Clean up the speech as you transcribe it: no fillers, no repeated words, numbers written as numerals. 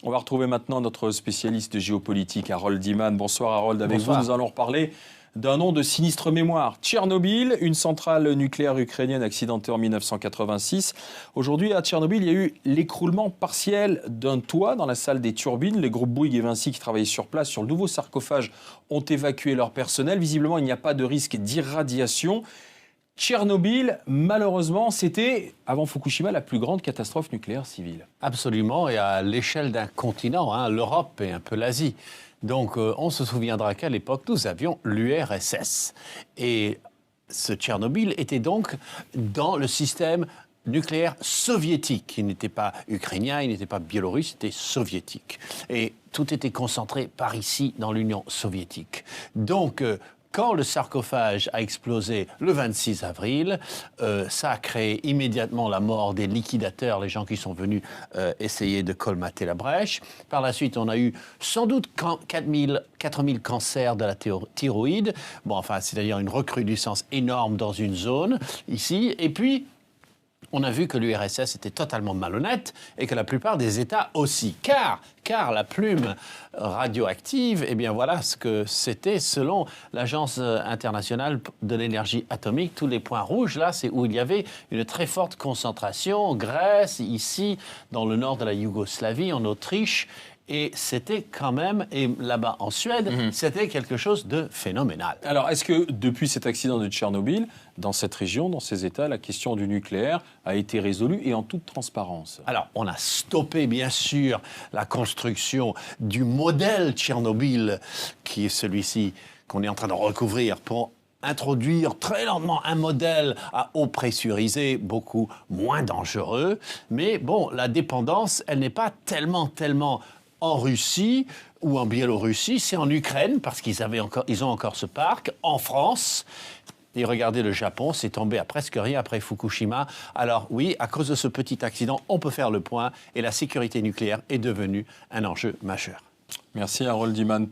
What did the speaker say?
On va retrouver maintenant notre spécialiste de géopolitique, Harold Iman. Bonsoir Harold, avec Bonsoir. vous nous allons reparler d'un nom de sinistre mémoire. Tchernobyl, une centrale nucléaire ukrainienne accidentée en 1986. Aujourd'hui à Tchernobyl, il y a eu l'écroulement partiel d'un toit dans la salle des turbines. Les groupes Bouygues et Vinci qui travaillaient sur place sur le nouveau sarcophage ont évacué leur personnel. Visiblement, il n'y a pas de risque d'irradiation. Tchernobyl, malheureusement, c'était, avant Fukushima, la plus grande catastrophe nucléaire civile. Absolument, et à l'échelle d'un continent, l'Europe et un peu l'Asie. Donc on se souviendra qu'à l'époque, nous avions l'URSS. Et ce Tchernobyl était donc dans le système nucléaire soviétique. Il n'était pas ukrainien, il n'était pas biélorusse, c'était soviétique. Et tout était concentré par ici, dans l'Union soviétique. Donc quand le sarcophage a explosé le 26 avril, ça a créé immédiatement la mort des liquidateurs, les gens qui sont venus essayer de colmater la brèche. Par la suite, on a eu sans doute 4000 cancers de la thyroïde. Bon, enfin, c'est-à-dire une recrudescence énorme dans une zone ici. Et puis, on a vu que l'URSS était totalement malhonnête et que la plupart des États aussi. Car la plume radioactive, eh bien voilà ce que c'était selon l'Agence internationale de l'énergie atomique. Tous les points rouges, là, c'est où il y avait une très forte concentration. Grèce, ici, dans le nord de la Yougoslavie, en Autriche. Et c'était quand même, et là-bas en Suède, c'était quelque chose de phénoménal. Alors, est-ce que depuis cet accident de Tchernobyl, dans cette région, dans ces États, la question du nucléaire a été résolue et en toute transparence? Alors, on a stoppé, bien sûr, la construction du modèle Tchernobyl, qui est celui-ci qu'on est en train de recouvrir pour introduire très lentement un modèle à eau pressurisée, beaucoup moins dangereux. Mais bon, la dépendance, elle n'est pas tellement en Russie ou en Biélorussie, c'est en Ukraine, parce ils ont encore ce parc, en France. Et regardez, le Japon, c'est tombé à presque rien après Fukushima. Alors oui, à cause de ce petit accident, on peut faire le point, et la sécurité nucléaire est devenue un enjeu majeur. Merci Harold Iman.